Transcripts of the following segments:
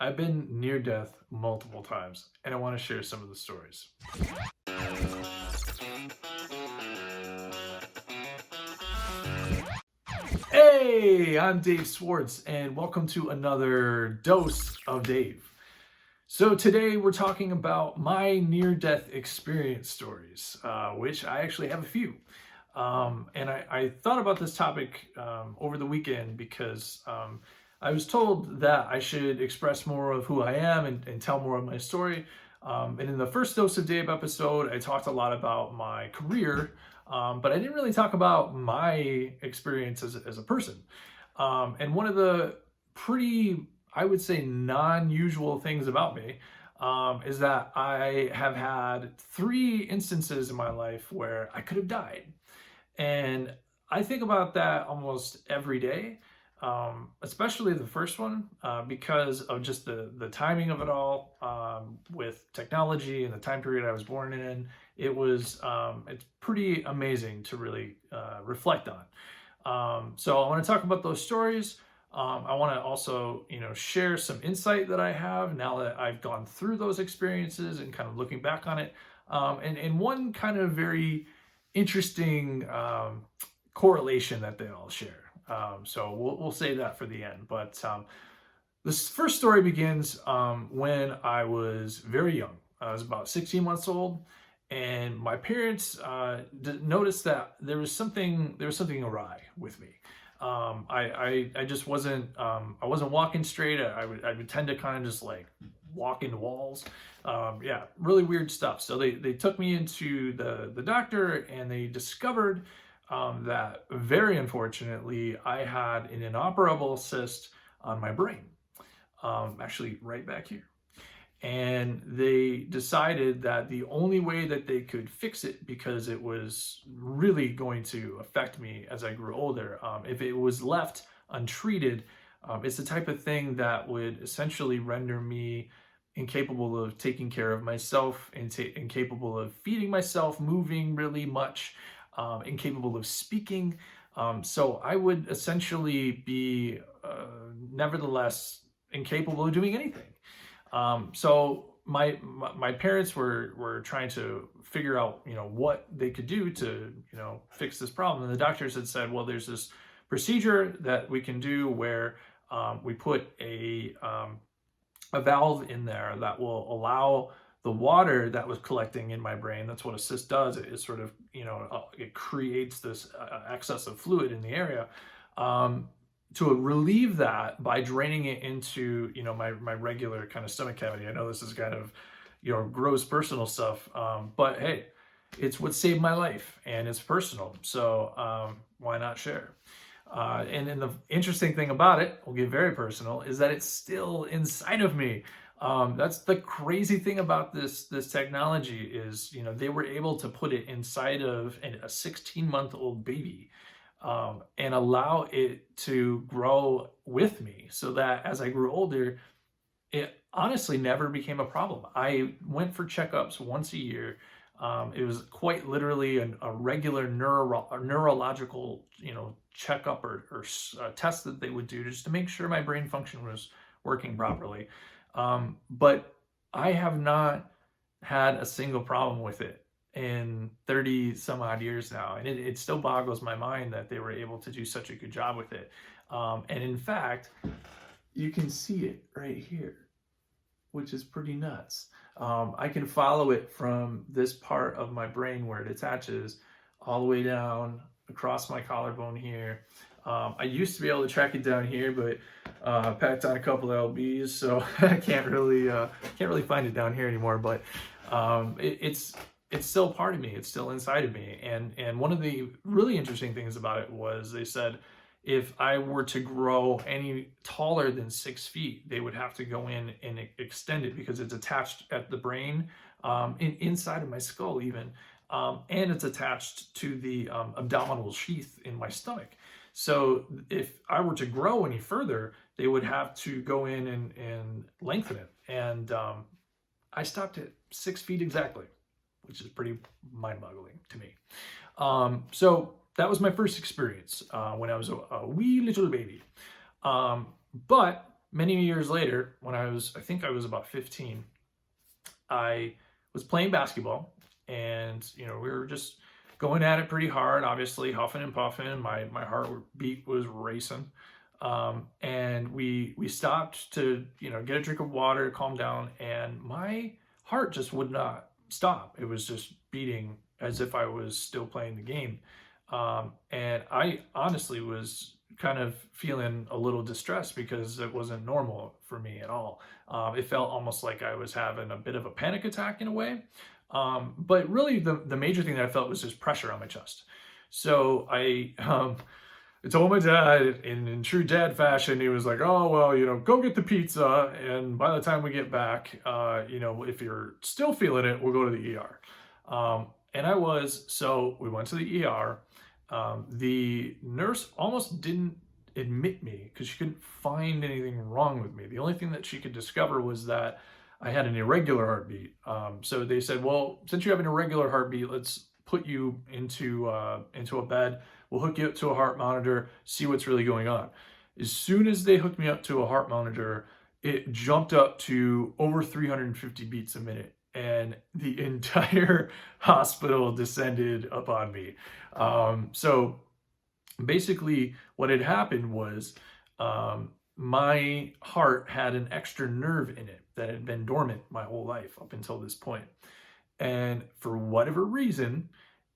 I've been near death multiple times, and I want to share some of the stories. Hey, I'm Dave Swartz, and welcome to another dose of Dave. So, today we're talking about my near death experience stories, which I actually have a few. And I thought about this topic over the weekend because I was told that I should express more of who I am and tell more of my story. And in the first Dose of Dave episode, I talked a lot about my career, but I didn't really talk about my experience as a person. And one of the pretty, I would say, non usual things about me is that I have had three instances in my life where I could have died. And I think about that almost every day, especially the first one, because of just the timing of it all with technology and the time period I was born in. It's pretty amazing to really reflect on. So I want to talk about those stories. I want to also, share some insight that I have now that I've gone through those experiences and kind of looking back on it. And one kind of very interesting correlation that they all share. So we'll save that for the end. But this first story begins when I was very young. I was about 16 months old, and my parents noticed that there was something awry with me. I just wasn't I wasn't walking straight. I would tend to kind of just like walk into walls. Yeah, really weird stuff. So they took me into the doctor, and they discovered that very unfortunately I had an inoperable cyst on my brain, actually right back here. And they decided that the only way that they could fix it, because it was really going to affect me as I grew older, if it was left untreated, it's the type of thing that would essentially render me incapable of taking care of myself, and incapable of feeding myself, moving really much, incapable of speaking. So I would essentially be, nevertheless, incapable of doing anything. So my parents were trying to figure out, what they could do to, fix this problem. And the doctors had said, well, there's this procedure that we can do where we put a valve in there that will allow the water that was collecting in my brain. That's what a cyst does. It sort of, it creates this excess of fluid in the area. To relieve that by draining it into, my regular kind of stomach cavity. I know this is kind of, gross personal stuff, but hey, it's what saved my life, and it's personal. So why not share? And then the interesting thing about it, we'll get very personal, is that it's still inside of me. That's the crazy thing about this technology is, they were able to put it inside of a 16-month-old baby, and allow it to grow with me, so that as I grew older, it honestly never became a problem. I went for checkups once a year. It was quite literally a regular neurological, checkup or test that they would do just to make sure my brain function was working properly. But I have not had a single problem with it in 30 some odd years now. And it still boggles my mind that they were able to do such a good job with it. And in fact, you can see it right here, which is pretty nuts. I can follow it from this part of my brain where it attaches all the way down across my collarbone here. I used to be able to track it down here, but packed on a couple of lbs, so I can't really find it down here anymore. But it's still part of me. It's still inside of me. And one of the really interesting things about it was they said if I were to grow any taller than 6 feet, they would have to go in and extend it, because it's attached at the brain, inside of my skull even, and it's attached to the abdominal sheath in my stomach. So if I were to grow any further, they would have to go in and lengthen it. And I stopped at 6 feet exactly, which is pretty mind-boggling to me. So that was my first experience when I was a wee little baby. But many years later, when I think I was about 15, I was playing basketball, and we were just going at it pretty hard, obviously huffing and puffing. My heartbeat was racing, and we stopped to get a drink of water, calm down, and my heart just would not stop. It was just beating as if I was still playing the game, and I honestly was kind of feeling a little distressed because it wasn't normal for me at all. It felt almost like I was having a bit of a panic attack in a way. But really, the major thing that I felt was just pressure on my chest. So I told my dad in true dad fashion. He was like, "Oh well, go get the pizza, and by the time we get back, if you're still feeling it, we'll go to the ER." And so we went to the ER. The nurse almost didn't admit me because she couldn't find anything wrong with me. The only thing that she could discover was that I had an irregular heartbeat. So they said, "Well, since you have an irregular heartbeat, let's put you into a bed. We'll hook you up to a heart monitor, see what's really going on." As soon as they hooked me up to a heart monitor, it jumped up to over 350 beats a minute, and the entire hospital descended upon me. So basically, what had happened was my heart had an extra nerve in it that had been dormant my whole life up until this point. And for whatever reason,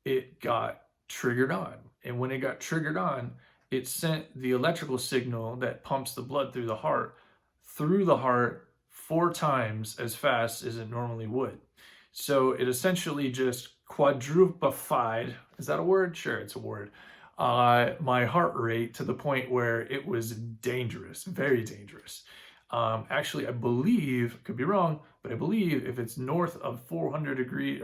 it got triggered on. And when it got triggered on, it sent the electrical signal that pumps the blood through the heart 4 times as fast as it normally would. So it essentially just quadruplified, is that a word? Sure, it's a word. My heart rate to the point where it was dangerous, very dangerous. Actually, I believe, could be wrong, but I believe if it's north of 400 degrees,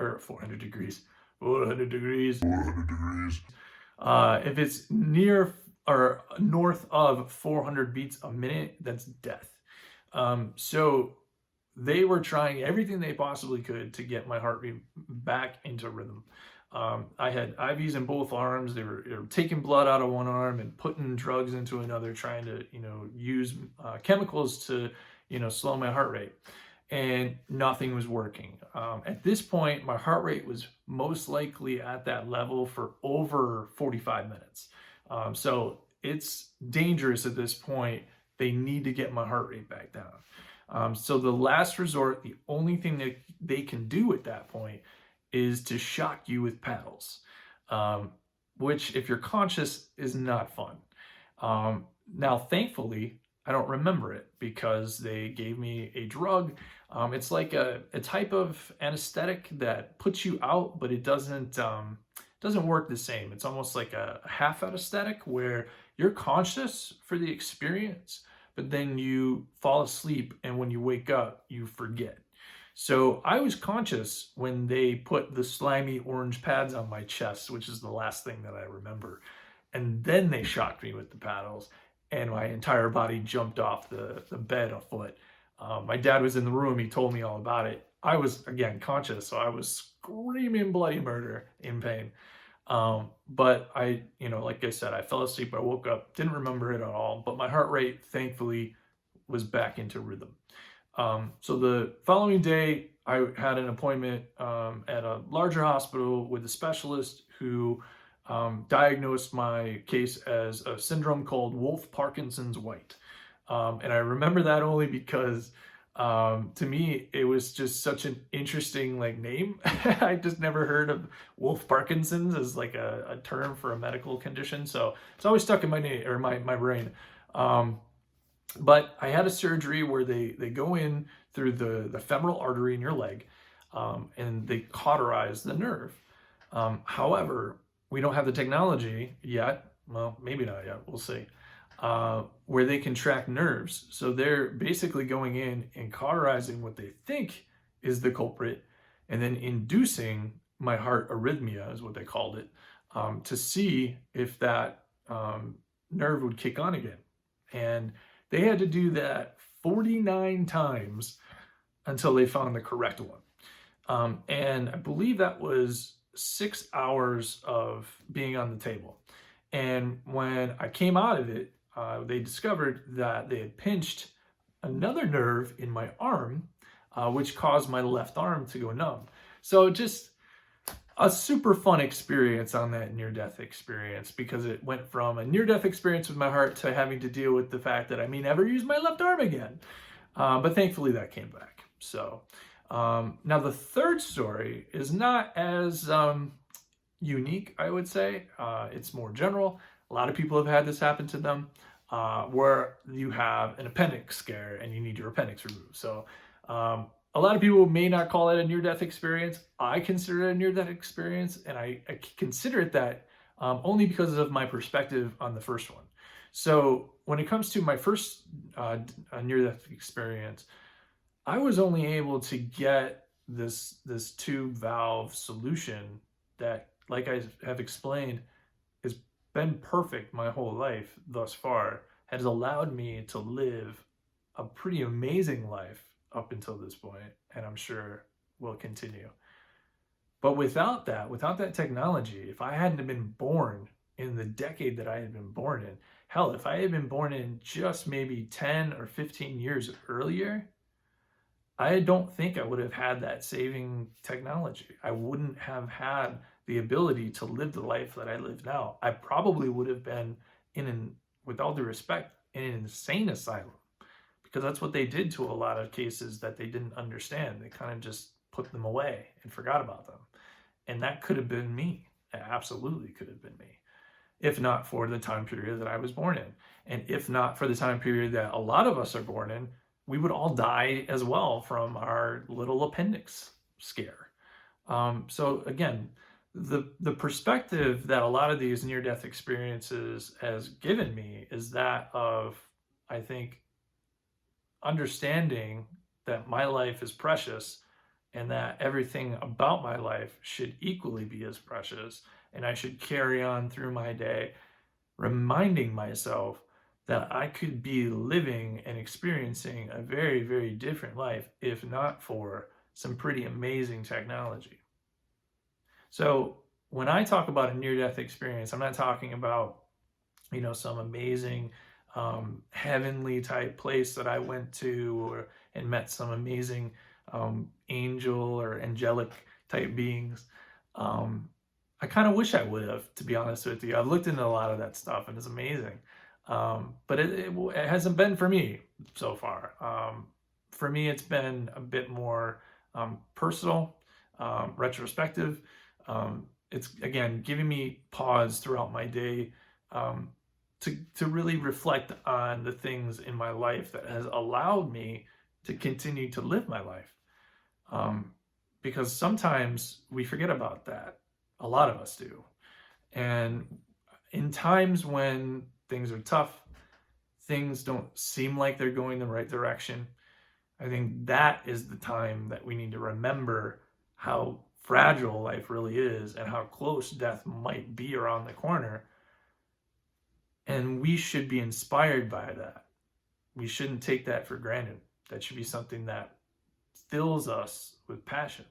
if it's near or north of 400 beats a minute, that's death. So they were trying everything they possibly could to get my heartbeat back into rhythm. I had IVs in both arms. They were taking blood out of one arm and putting drugs into another, trying to, use chemicals to, slow my heart rate. And nothing was working. At this point, my heart rate was most likely at that level for over 45 minutes. So it's dangerous at this point. They need to get my heart rate back down. So the last resort, the only thing that they can do at that point is to shock you with paddles, which, if you're conscious, is not fun. Now, thankfully, I don't remember it because they gave me a drug. It's like a type of anesthetic that puts you out, but it doesn't work the same. It's almost like a half anesthetic where you're conscious for the experience, but then you fall asleep, and when you wake up, you forget. So I was conscious when they put the slimy orange pads on my chest, which is the last thing that I remember. And then they shocked me with the paddles, and my entire body jumped off the bed a foot. My dad was in the room. He told me all about it. I was, again, conscious, so I was screaming bloody murder in pain. But I, like I said, I fell asleep. I woke up, didn't remember it at all, but my heart rate, thankfully, was back into rhythm. So the following day, I had an appointment at a larger hospital with a specialist who diagnosed my case as a syndrome called Wolff-Parkinson's-White. And I remember that only because to me, it was just such an interesting name. I just never heard of Wolff-Parkinson's as a term for a medical condition. So it's always stuck in my brain. But I had a surgery where they go in through the femoral artery in your leg, and they cauterize the nerve. However, we don't have the technology yet, well, maybe not yet, we'll see, where they can track nerves. So they're basically going in and cauterizing what they think is the culprit, and then inducing my heart arrhythmia, is what they called it, to see if that nerve would kick on again. And they had to do that 49 times until they found the correct one. And I believe that was 6 hours of being on the table. And when I came out of it, they discovered that they had pinched another nerve in my arm, which caused my left arm to go numb. So just a super fun experience on that near-death experience, because it went from a near-death experience with my heart to having to deal with the fact that I may never use my left arm again. But thankfully that came back. So now the third story is not as unique, I would say. It's more general. A lot of people have had this happen to them, where you have an appendix scare and you need your appendix removed. So a lot of people may not call it a near-death experience. I consider it a near-death experience, and I consider it that only because of my perspective on the first one. So when it comes to my first near-death experience, I was only able to get this tube valve solution that, like I have explained, has been perfect my whole life thus far, has allowed me to live a pretty amazing life up until this point, and I'm sure will continue. But without that technology, if I hadn't been born in the decade that I had been born in, hell, if I had been born in just maybe 10 or 15 years earlier, I don't think I would have had that saving technology. I wouldn't have had the ability to live the life that I live now. I probably would have been with all due respect, in an insane asylum, because that's what they did to a lot of cases that they didn't understand. They kind of just put them away and forgot about them. And that could have been me. It absolutely could have been me, if not for the time period that I was born in. And if not for the time period that a lot of us are born in, we would all die as well from our little appendix scare. So again, the perspective that a lot of these near-death experiences has given me is that of, I think, understanding that my life is precious and that everything about my life should equally be as precious, and I should carry on through my day reminding myself that I could be living and experiencing a very, very different life if not for some pretty amazing technology. So when I talk about a near-death experience, I'm not talking about, some amazing heavenly type place that I went to and met some amazing angel or angelic type beings. I kind of wish I would have, to be honest with you. I've looked into a lot of that stuff and it's amazing. But it hasn't been for me so far. For me, it's been a bit more personal, retrospective. It's, again, giving me pause throughout my day to really reflect on the things in my life that has allowed me to continue to live my life. Because sometimes we forget about that. A lot of us do. And in times when things are tough, things don't seem like they're going the right direction, I think that is the time that we need to remember how fragile life really is and how close death might be around the corner. And we should be inspired by that. We shouldn't take that for granted. That should be something that fills us with passion.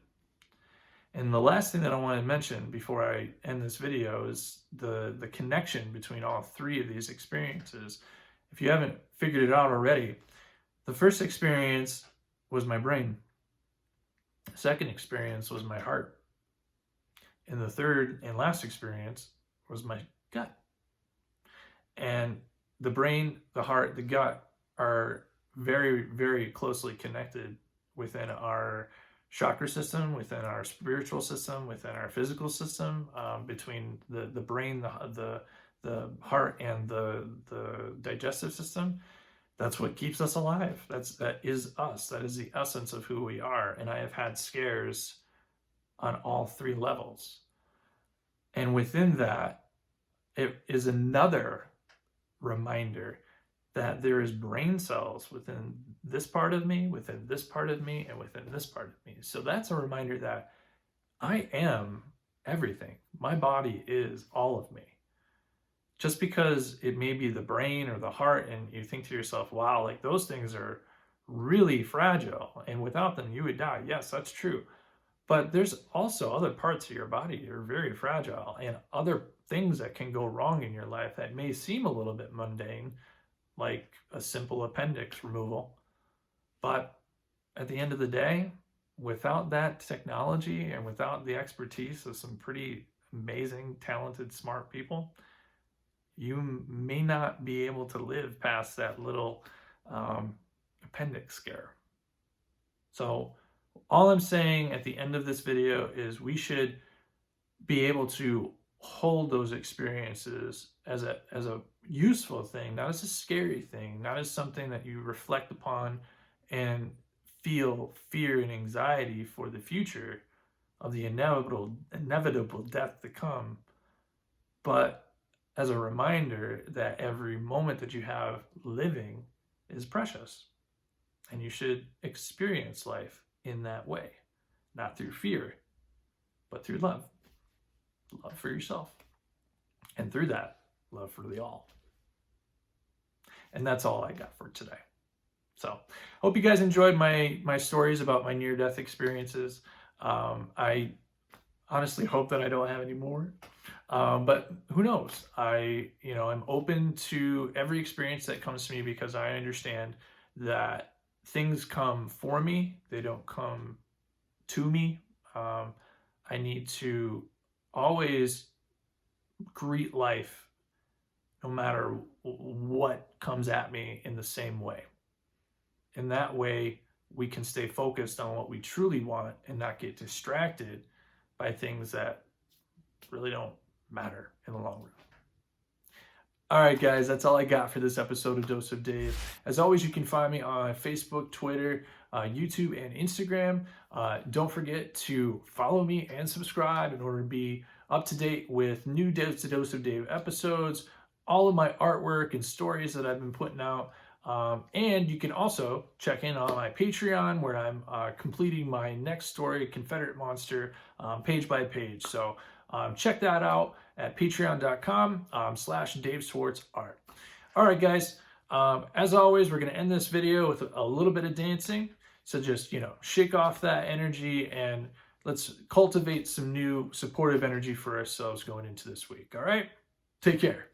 And the last thing that I want to mention before I end this video is the connection between all three of these experiences. If you haven't figured it out already, the first experience was my brain. The second experience was my heart. And the third and last experience was my gut. And the brain, the heart, the gut are very, very closely connected within our chakra system, within our spiritual system, within our physical system, between the brain, the heart, and the digestive system. That's what keeps us alive. That is us. That is the essence of who we are. And I have had scares on all three levels. And within that, it is another reminder that there is brain cells within this part of me, within this part of me, and within this part of me. So that's a reminder that I am everything. My body is all of me. Just because it may be the brain or the heart and you think to yourself, wow, like those things are really fragile and without them you would die. Yes, that's true. But there's also other parts of your body that are very fragile and other things that can go wrong in your life that may seem a little bit mundane, like a simple appendix removal. But at the end of the day, without that technology and without the expertise of some pretty amazing, talented, smart people, you may not be able to live past that little appendix scare. So all I'm saying at the end of this video is we should be able to hold those experiences as a useful thing, not as a scary thing, not as something that you reflect upon and feel fear and anxiety for the future of the inevitable death to come, but as a reminder that every moment that you have living is precious, and you should experience life in that way, not through fear, but through love for yourself, and through that, love for the all. And that's all I got for today. So hope you guys enjoyed my stories about my near-death experiences. I honestly hope that I don't have any more, but who knows? I'm open to every experience that comes to me, because I understand that things come for me, they don't come to me. I need to always greet life, no matter what comes at me, in the same way. And that way we can stay focused on what we truly want and not get distracted by things that really don't matter in the long run. All right, guys, that's all I got for this episode of Dose of Dave. As always, you can find me on Facebook, Twitter, YouTube, and Instagram. Don't forget to follow me and subscribe in order to be up to date with new Dose of Dave episodes, all of my artwork and stories that I've been putting out. And you can also check in on my Patreon, where I'm completing my next story, Confederate Monster, page by page. So check that out at patreon.com/Dave Swartz art. All right, guys. As always, we're going to end this video with a little bit of dancing. So just, shake off that energy and let's cultivate some new supportive energy for ourselves going into this week. All right? Take care.